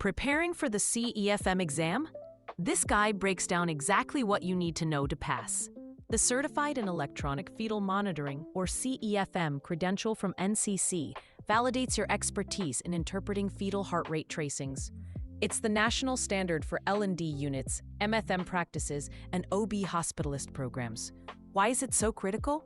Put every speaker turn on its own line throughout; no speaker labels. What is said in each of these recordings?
Preparing for the C-EFM exam? This guide breaks down exactly what you need to know to pass. The Certified in Electronic Fetal Monitoring, or C-EFM, credential from NCC validates your expertise in interpreting fetal heart rate tracings. It's the national standard for L&D units, MFM practices, and OB hospitalist programs. Why is it so critical?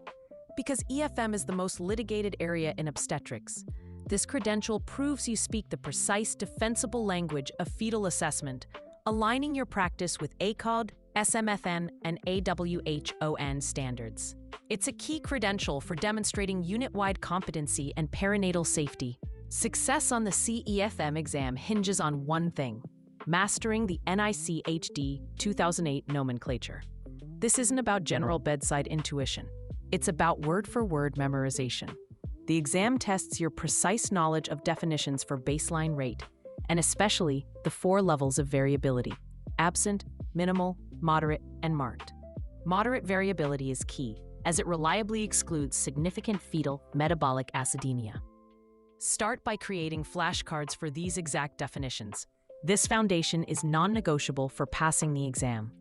Because EFM is the most litigated area in obstetrics. This credential proves you speak the precise, defensible language of fetal assessment, aligning your practice with ACOG, SMFN, and AWHON standards. It's a key credential for demonstrating unit-wide competency and perinatal safety. Success on the C-EFM exam hinges on one thing: mastering the NIC 2008 nomenclature. This isn't about general bedside intuition. It's about word-for-word memorization. The exam tests your precise knowledge of definitions for baseline rate, and especially the 4 levels of variability: absent, minimal, moderate, and marked. Moderate variability is key, as it reliably excludes significant fetal metabolic acidemia. Start by creating flashcards for these exact definitions. This foundation is non-negotiable for passing the exam.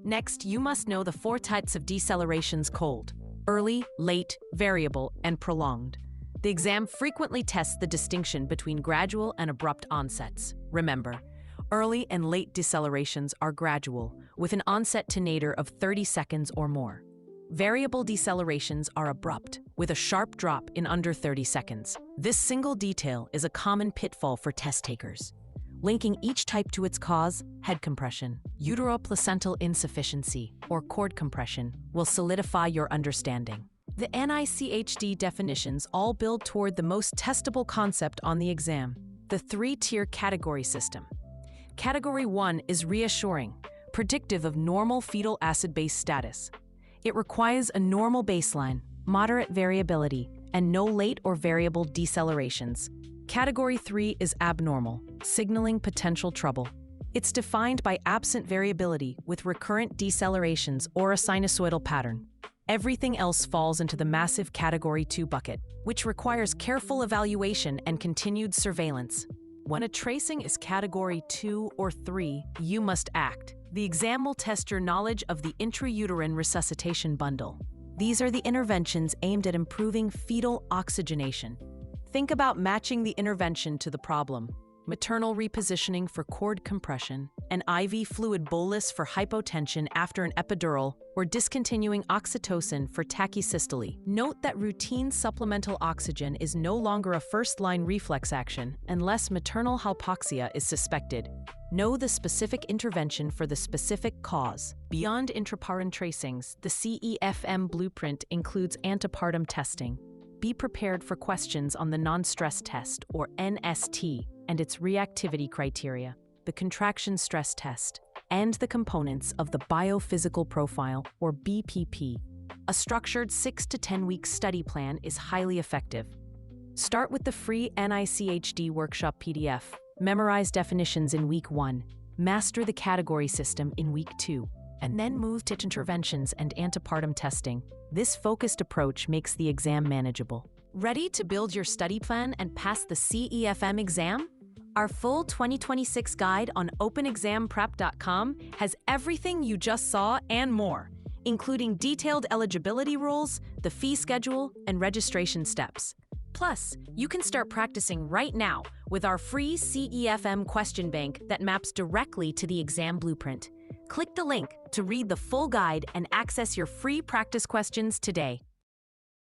Next, you must know the 4 types of decelerations: cold, early, late, variable, and prolonged. The exam frequently tests the distinction between gradual and abrupt onsets. Remember, early and late decelerations are gradual, with an onset to nadir of 30 seconds or more. Variable decelerations are abrupt, with a sharp drop in under 30 seconds. This single detail is a common pitfall for test takers. Linking each type to its cause, head compression, uteroplacental insufficiency, or cord compression, will solidify your understanding. The NICHD definitions all build toward the most testable concept on the exam: the 3-tier category system. Category 1 is reassuring, predictive of normal fetal acid-base status. It requires a normal baseline, moderate variability, and no late or variable decelerations. Category 3 is abnormal, signaling potential trouble. It's defined by absent variability with recurrent decelerations or a sinusoidal pattern. Everything else falls into the massive Category 2 bucket, which requires careful evaluation and continued surveillance. When a tracing is Category 2 or 3, you must act. The exam will test your knowledge of the intrauterine resuscitation bundle. These are the interventions aimed at improving fetal oxygenation. Think about matching the intervention to the problem: maternal repositioning for cord compression, an IV fluid bolus for hypotension after an epidural, or discontinuing oxytocin for tachysystole. Note that routine supplemental oxygen is no longer a first-line reflex action unless maternal hypoxia is suspected. Know the specific intervention for the specific cause. Beyond intrauterine tracings, the C-EFM blueprint includes antepartum testing. Be prepared for questions on the non-stress test, or NST, and its reactivity criteria, the contraction stress test, and the components of the biophysical profile, or BPP. A structured 6 to 10 week study plan is highly effective. Start with the free NICHD workshop PDF. Memorize definitions in week 1, master the category system in week 2, and then move to interventions and antepartum testing. This focused approach makes the exam manageable. Ready to build your study plan and pass the C-EFM exam? Our full 2026 guide on openexamprep.com has everything you just saw and more, including detailed eligibility rules, the fee schedule, and registration steps. Plus, you can start practicing right now with our free C-EFM question bank that maps directly to the exam blueprint. Click the link to read the full guide and access your free practice questions today.